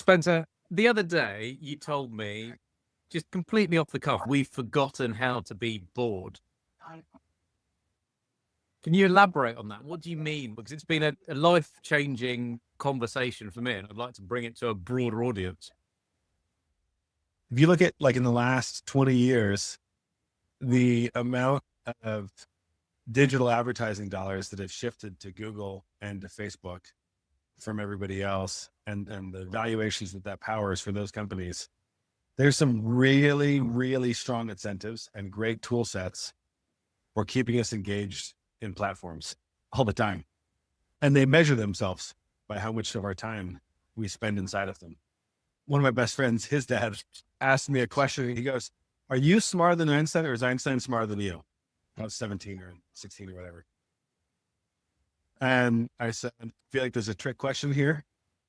Spencer, the other day you told me, just completely off the cuff, we've forgotten how to be bored. Can you elaborate on that? What do you mean? Because it's been a life-changing conversation for me, and I'd like to bring it to a broader audience. If you look at like in the last 20 years, the amount of digital advertising dollars that have shifted to Google and to Facebook from everybody else, and the valuations that powers for those companies, there's some really, really strong incentives and great tool sets for keeping us engaged in platforms all the time. And they measure themselves by how much of our time we spend inside of them. One of my best friends, his dad, asked me a question. He goes, "Are you smarter than Einstein, or is Einstein smarter than you?" I was 17 or 16 or whatever. And I said, "I feel like there's a trick question here."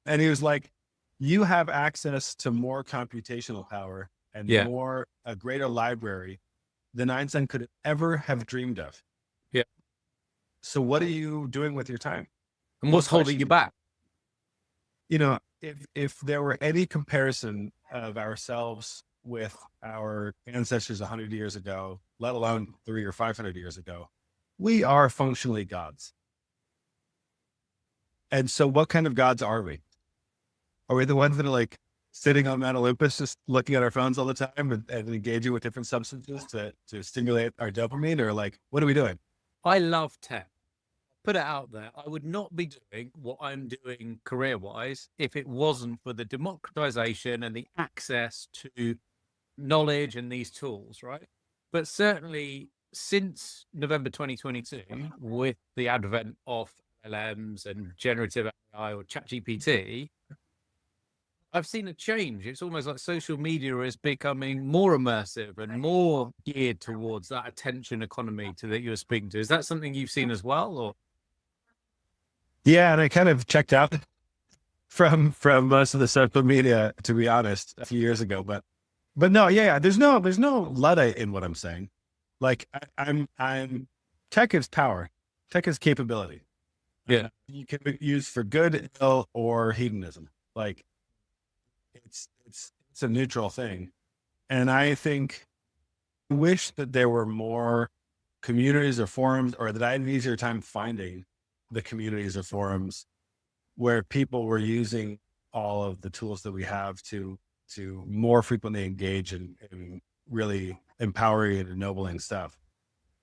And he was like, "You have access to more computational power and a greater library than Einstein could ever have dreamed of. Yeah. So what are you doing with your time? And what's holding you back?" You know, if there were any comparison of ourselves with our ancestors 100 years ago, let alone 300 or 500 years ago, we are functionally gods. And so what kind of gods are we? Are we the ones that are like sitting on Mount Olympus, just looking at our phones all the time and engaging with different substances to stimulate our dopamine? Or like, what are we doing? I love tech. Put it out there. I would not be doing what I'm doing career-wise if it wasn't for the democratization and the access to knowledge and these tools, right? But certainly since November 2022, with the advent of LMs and generative AI or ChatGPT, I've seen a change. It's almost like social media is becoming more immersive and more geared towards that attention economy that you're speaking to. Is that something you've seen as well? Or yeah, and I kind of checked out from most of the social media, to be honest, a few years ago. But no, yeah, there's no Luddite in what I'm saying. Like I'm tech is power, tech is capability. Yeah, you can be used for good, ill, or hedonism. Like it's a neutral thing, and I think I wish that there were more communities or forums, or that I had an easier time finding the communities or forums where people were using all of the tools that we have to more frequently engage in really empowering and ennobling stuff.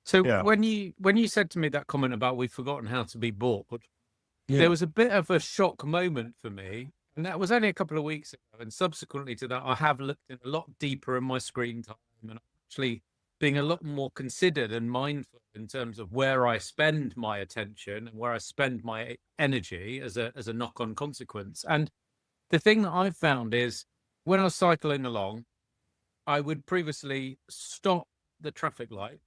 So when you said to me that comment about we've forgotten how to be bored, there was a bit of a shock moment for me. And that was only a couple of weeks ago. And subsequently to that, I have looked in a lot deeper in my screen time and actually being a lot more considered and mindful in terms of where I spend my attention and where I spend my energy as a knock-on consequence. And the thing that I've found is when I was cycling along, I would previously stop the traffic light.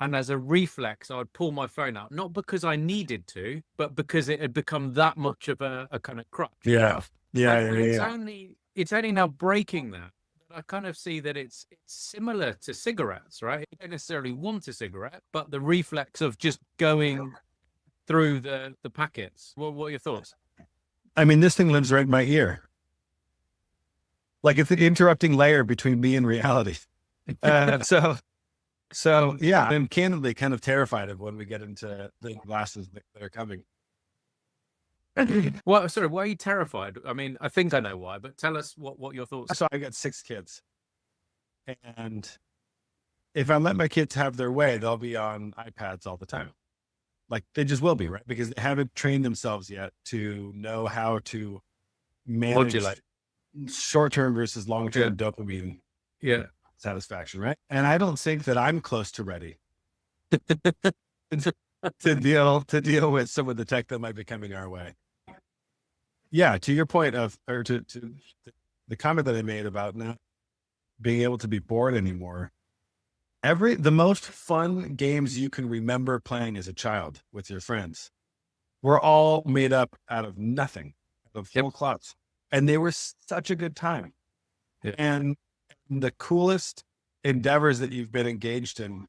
And as a reflex, I would pull my phone out, not because I needed to, but because it had become that much of a kind of crutch. Yeah. It's only now breaking that I kind of see that it's similar to cigarettes, right? You don't necessarily want a cigarette, but the reflex of just going through the packets. What are your thoughts? I mean, this thing lives right in my ear. Like it's an interrupting layer between me and reality. So yeah, I'm candidly kind of terrified of when we get into the glasses that are coming. Well, sorry, why are you terrified? I mean, I think I know why, but tell us what your thoughts are. So I got 6 kids, and if I let my kids have their way, they'll be on iPads all the time. Like they just will be, right? Because they haven't trained themselves yet to know how to manage short-term versus long-term dopamine satisfaction, right? And I don't think that I'm close to ready to deal with some of the tech that might be coming our way. Yeah, to your point to the comment that I made about not being able to be bored anymore. The most fun games you can remember playing as a child with your friends were all made up out of nothing, out of full clouds. And they were such a good time. Yeah. And the coolest endeavors that you've been engaged in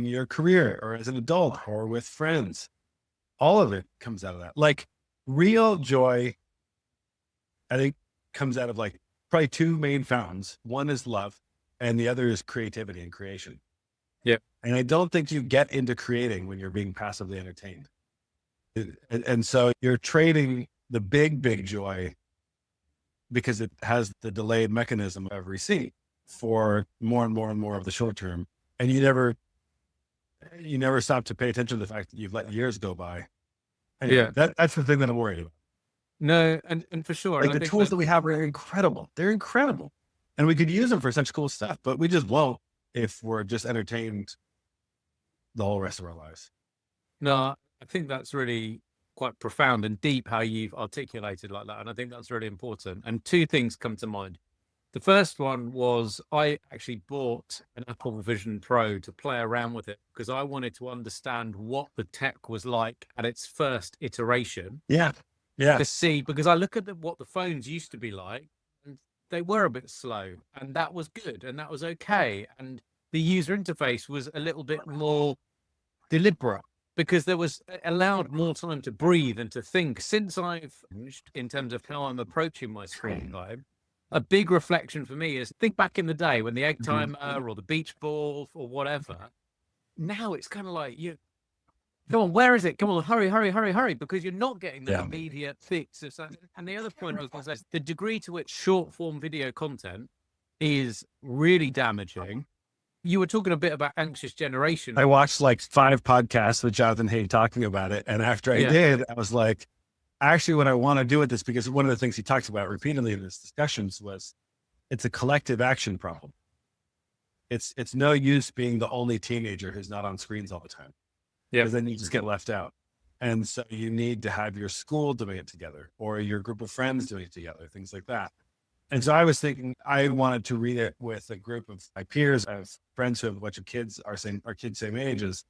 your career or as an adult or with friends, all of it comes out of that. Like real joy, I think comes out of like probably two main fountains. One is love and the other is creativity and creation. Yeah. And I don't think you get into creating when you're being passively entertained. And so you're trading the big joy because it has the delayed mechanism of receipt for more and more of the short term. And you never stop to pay attention to the fact that you've let years go by. Anyway, that's the thing that I'm worried about. No, and for sure. Like the tools that we have are incredible. They're incredible. And we could use them for such cool stuff, but we just won't if we're just entertained the whole rest of our lives. No, I think that's really quite profound and deep how you've articulated like that. And I think that's really important. And two things come to mind. The first one was I actually bought an Apple Vision Pro to play around with it because I wanted to understand what the tech was like at its first iteration. Yeah. To see, because I look at what the phones used to be like, and they were a bit slow, and that was good, and that was okay. And the user interface was a little bit more deliberate because there was allowed more time to breathe and to think. Since I've changed in terms of how I'm approaching my screen time, a big reflection for me is think back in the day when the egg timer or the beach ball or whatever. Now it's kind of like come on, where is it? Come on, hurry, because you're not getting the immediate fix. And the other point I was going to say is the degree to which short form video content is really damaging. You were talking a bit about anxious generation. I watched like 5 podcasts with Jonathan Hay talking about it. And after I did, I was like, actually what I want to do with this, because one of the things he talks about repeatedly in his discussions was it's a collective action problem. It's no use being the only teenager who's not on screens all the time. Yeah. Because then you just get left out. And so you need to have your school doing it together or your group of friends doing it together, things like that. And so I was thinking I wanted to read it with a group of my peers. I have friends who have a bunch of kids, our kids same ages.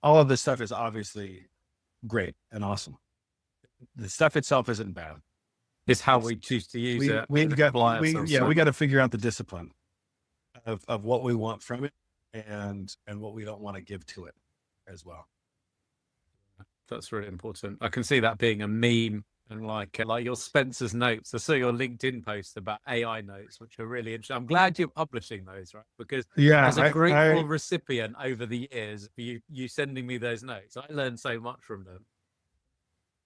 All of this stuff is obviously great and awesome. The stuff itself isn't bad. It's how we choose to use it. We got to figure out the discipline of what we want from it and what we don't want to give to it as well. That's really important. I can see that being a meme and like your Spencer's notes. I saw your LinkedIn post about AI notes, which are really interesting. I'm glad you're publishing those, right? Because as a grateful recipient over the years, you sending me those notes, I learned so much from them.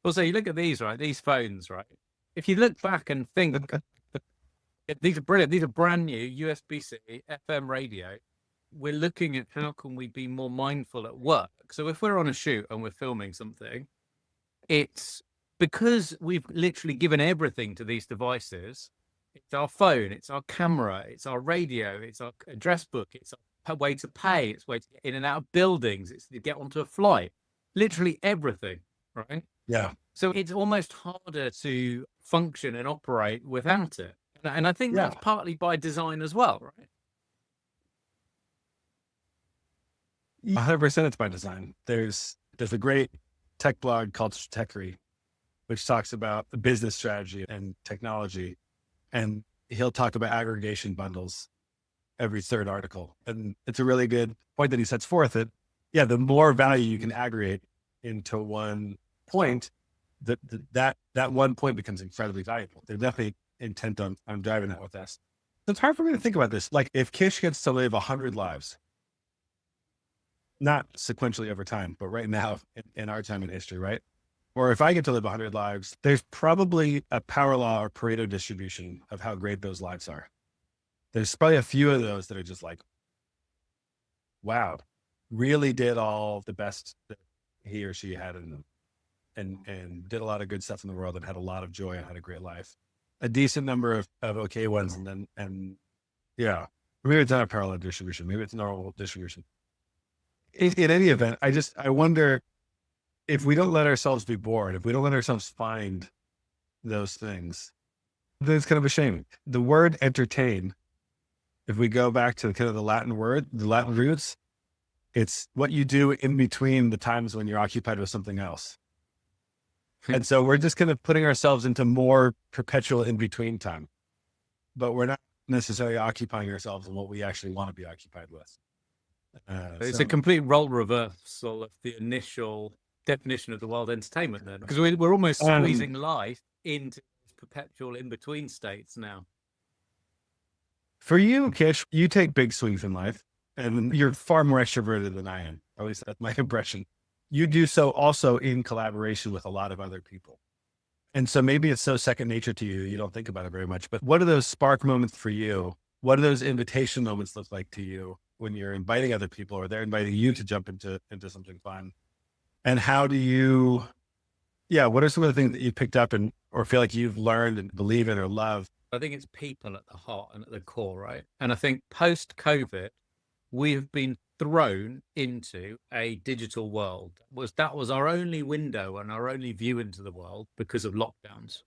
Also, you look at these, right? These phones, right? If you look back and think, these are brilliant. These are brand new USB-C FM radio. We're looking at how can we be more mindful at work. So if we're on a shoot and we're filming something, it's because we've literally given everything to these devices. It's our phone, it's our camera, it's our radio, it's our address book, it's our way to pay, it's a way to get in and out of buildings, it's to get onto a flight, literally everything, right? Yeah. So it's almost harder to function and operate without it. And I think that's partly by design as well, right? 100% it's by design. There's a great tech blog called Stratechery, which talks about the business strategy and technology. And he'll talk about aggregation bundles every third article. And it's a really good point that he sets forth that, the more value you can aggregate into one point, that one point becomes incredibly valuable. They're definitely intent on driving that with us. It's hard for me to think about this. Like if Kish gets to live 100 lives, not sequentially over time, but right now in our time in history, right? Or if I get to live 100 lives, there's probably a power law or Pareto distribution of how great those lives are. There's probably a few of those that are just like, wow, really did all the best that he or she had in them and did a lot of good stuff in the world and had a lot of joy and had a great life. A decent number of okay ones. Maybe it's not a parallel distribution. Maybe it's a normal distribution. In any event, I wonder if we don't let ourselves be bored, if we don't let ourselves find those things, then it's kind of a shame. The word entertain, if we go back to kind of the Latin word, the Latin roots, it's what you do in between the times when you're occupied with something else. And so we're just kind of putting ourselves into more perpetual in-between time, but we're not necessarily occupying ourselves in what we actually want to be occupied with. It's a complete role reversal of the initial definition of the world entertainment then, because we're almost squeezing life into perpetual in-between states now. For you, Kish, you take big swings in life, and you're far more extroverted than I am. At least that's my impression. You do so also in collaboration with a lot of other people. And so maybe it's so second nature to you, you don't think about it very much. But what are those spark moments for you? What do those invitation moments look like to you when you're inviting other people or they're inviting you to jump into something fun? And how do you, what are some of the things that you picked up and or feel like you've learned and believe in or love? I think it's people at the heart and at the core, right? And I think post-COVID, we have been thrown into a digital world. That was our only window and our only view into the world because of lockdowns.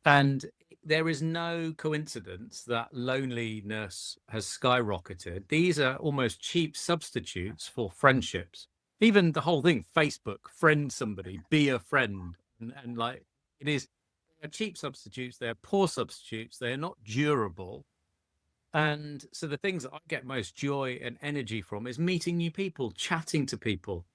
And there is no coincidence that loneliness has skyrocketed. These are almost cheap substitutes for friendships. Even the whole thing, Facebook, friend somebody, be a friend. And like, they're cheap substitutes, they're poor substitutes, they're not durable. And so the things that I get most joy and energy from is meeting new people, chatting to people,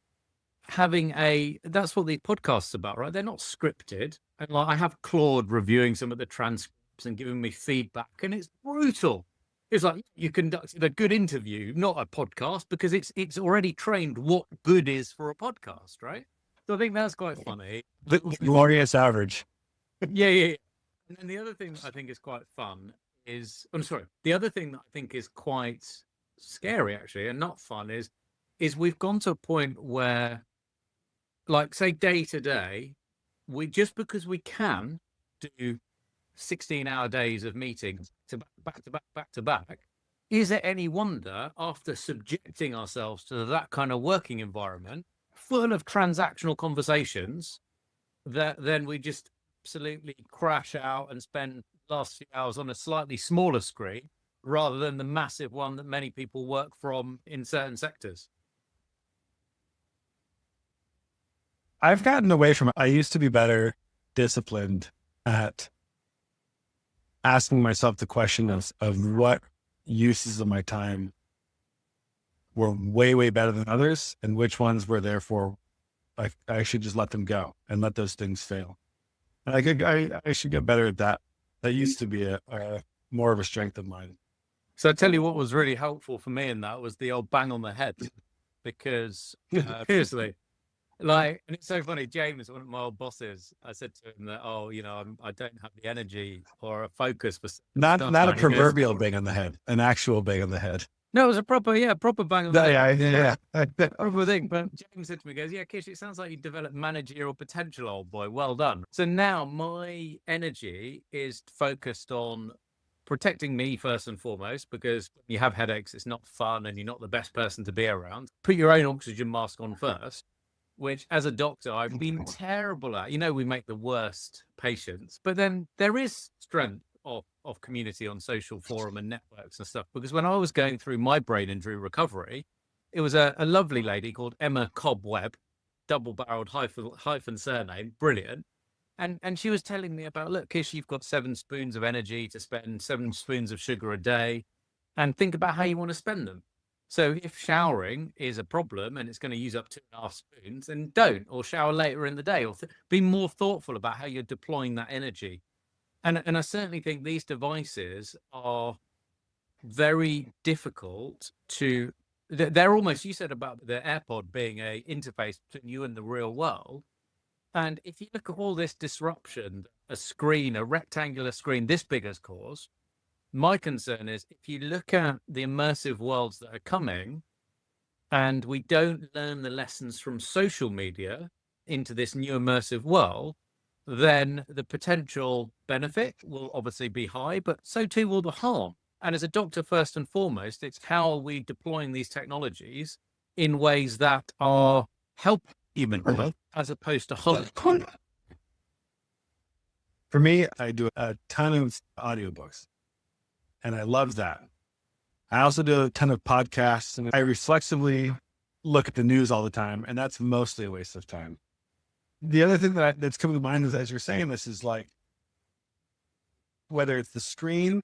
that's what the podcast's about, right? They're not scripted. And like, I have Claude reviewing some of the transcripts and giving me feedback, and it's brutal. It's like you conducted a good interview, not a podcast, because it's already trained what good is for a podcast, right? So I think that's quite funny. The glorious average. Yeah. And then the other thing that I think is quite fun is, the other thing that I think is quite scary actually, and not fun is we've gone to a point where, like, say day to day, just because we can do 16-hour days of meetings back to back, is it any wonder after subjecting ourselves to that kind of working environment full of transactional conversations that then we just absolutely crash out and spend the last few hours on a slightly smaller screen rather than the massive one that many people work from in certain sectors? I've gotten away from it. I used to be better disciplined at asking myself the question of what uses of my time were way, way better than others and which ones were therefore I should just let them go and let those things fail. And I should get better at that. That used to be a more of a strength of mine. So I tell you what was really helpful for me in that was the old bang on the head, because seriously, like, and it's so funny. James, one of my old bosses, I said to him that, I don't have the energy or a focus for not a proverbial bang on the head, an actual bang on the head. No, it was a proper bang on the head. Yeah. Horrible thing. But James said to me, he goes, yeah, Kish, it sounds like you developed managerial potential, old boy. Well done. So now my energy is focused on protecting me first and foremost, because when you have headaches, it's not fun and you're not the best person to be around. Put your own oxygen mask on first, which as a doctor, I've been terrible at. We make the worst patients, but then there is strength of community on social forum and networks and stuff. Because when I was going through my brain injury recovery, it was a lovely lady called Emma Cobweb, double-barreled hyphen surname, brilliant. And she was telling me about, look, Kish, you've got 7 spoons of energy to spend, 7 spoons of sugar a day, and think about how you want to spend them. So if showering is a problem and it's going to use up 2.5 spoons, then don't, or shower later in the day, or be more thoughtful about how you're deploying that energy. And I certainly think these devices are very difficult to, they're almost, you said about the AirPod being a interface between you and the real world. And if you look at all this disruption, a rectangular screen this big has caused, my concern is if you look at the immersive worlds that are coming and we don't learn the lessons from social media into this new immersive world, then the potential benefit will obviously be high, but so too will the harm. And as a doctor, first and foremost, it's how are we deploying these technologies in ways that are helping human health as opposed to harm. For me, I do a ton of audiobooks, and I love that. I also do a ton of podcasts, and I reflexively look at the news all the time, and that's mostly a waste of time. The other thing that's coming to mind is, as you're saying this, is like, whether it's the screen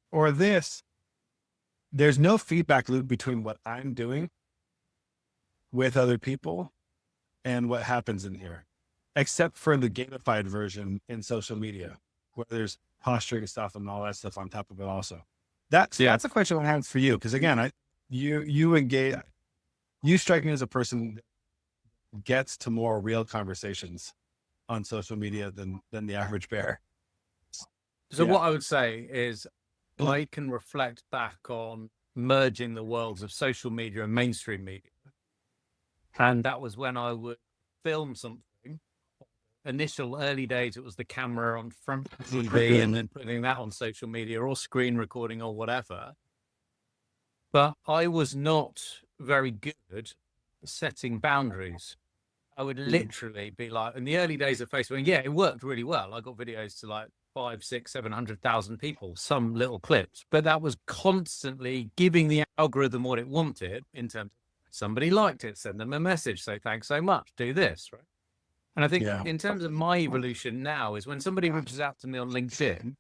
or this, there's no feedback loop between what I'm doing with other people and what happens in here, except for the gamified version in social media. where there's posturing stuff and all that stuff on top of it also. That's a question I have for you. Cause again, you engage, you strike me as a person that gets to more real conversations on social media than the average bear. So what I would say is I can reflect back on merging the worlds of social media and mainstream media. And that was when I would film something. Initial early days, it was the camera on front TV and then putting that on social media or screen recording or whatever. But I was not very good setting boundaries. I would literally be like, in the early days of Facebook, and yeah, it worked really well. I got videos to like 500, 600, 700,000 people, some little clips, but that was constantly giving the algorithm what it wanted in terms of somebody liked it, send them a message, say thanks so much, do this, right? And I think in terms of my evolution now is when somebody reaches out to me on LinkedIn,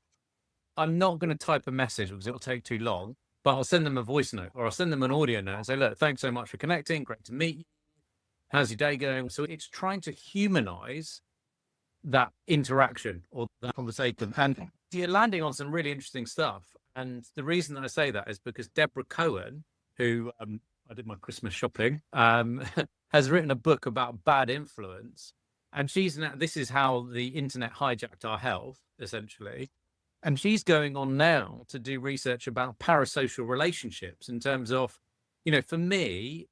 I'm not going to type a message because it'll take too long, but I'll send them a voice note or I'll send them an audio note and say, look, thanks so much for connecting. Great to meet you. How's your day going? So it's trying to humanize that interaction or that conversation. And you're landing on some really interesting stuff. And the reason that I say that is because Deborah Cohen, who I did my Christmas shopping, has written a book about bad influence. And this is how the internet hijacked our health, essentially. And she's going on now to do research about parasocial relationships in terms of, for me,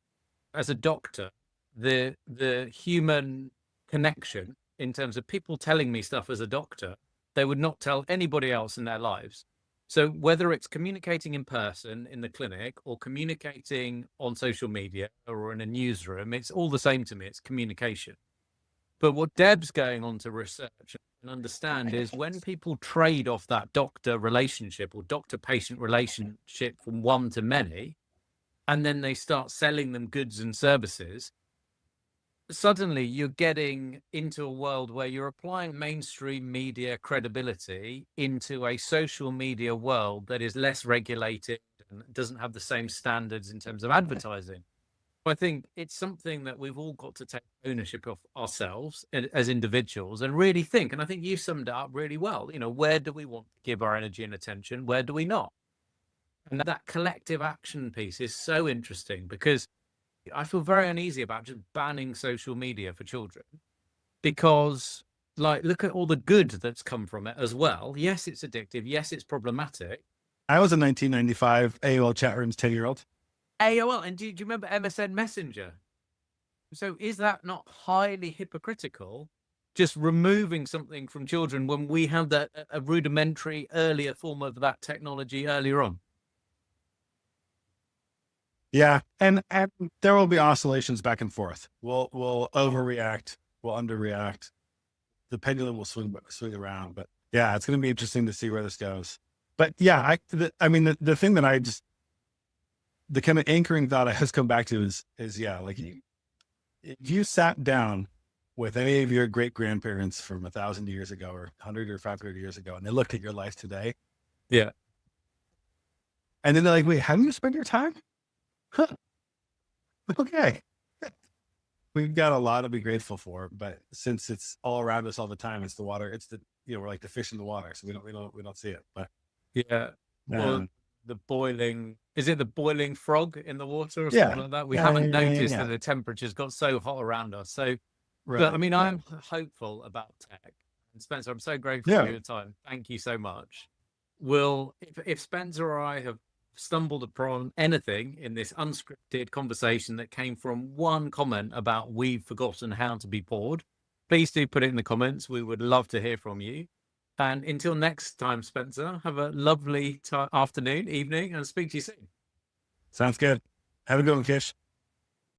as a doctor, the human connection in terms of people telling me stuff as a doctor, they would not tell anybody else in their lives. So whether it's communicating in person in the clinic or communicating on social media or in a newsroom, it's all the same to me. It's communication. But what Deb's going on to research and understand is when people trade off that doctor relationship or doctor-patient relationship from one to many, and then they start selling them goods and services, suddenly you're getting into a world where you're applying mainstream media credibility into a social media world that is less regulated and doesn't have the same standards in terms of advertising. I think it's something that we've all got to take ownership of ourselves as individuals and really think. And I think you summed it up really well. Where do we want to give our energy and attention? Where do we not? And that collective action piece is so interesting because I feel very uneasy about just banning social media for children because, look at all the good that's come from it as well. Yes, it's addictive. Yes, it's problematic. I was a 1995 AOL chat room's 10-year-old. AOL, and do you remember MSN Messenger? So is that not highly hypocritical, just removing something from children when we had a rudimentary earlier form of that technology earlier on? Yeah, and there will be oscillations back and forth. We'll overreact, we'll underreact. The pendulum will swing around. But yeah, it's going to be interesting to see where this goes. But yeah, the thing that the kind of anchoring thought I has come back to is if you sat down with any of your great grandparents from 1,000 years ago or 100 or 500 years ago, and they looked at your life today. Yeah. And then they're like, wait, how do you spend your time? Huh. Okay. We've got a lot to be grateful for, but since it's all around us all the time, it's the water. It's we're like the fish in the water. So we don't see it, but yeah. Well, the boiling frog in the water or something like that. We haven't noticed that the temperature's got so hot around us. So, but I'm hopeful about tech. And Spencer, I'm so grateful for your time. Thank you so much. If Spencer or I have stumbled upon anything in this unscripted conversation that came from one comment about we've forgotten how to be bored, please do put it in the comments. We would love to hear from you. And until next time, Spencer, have a lovely afternoon, evening, and speak to you soon. Sounds good. Have a good one, Kish.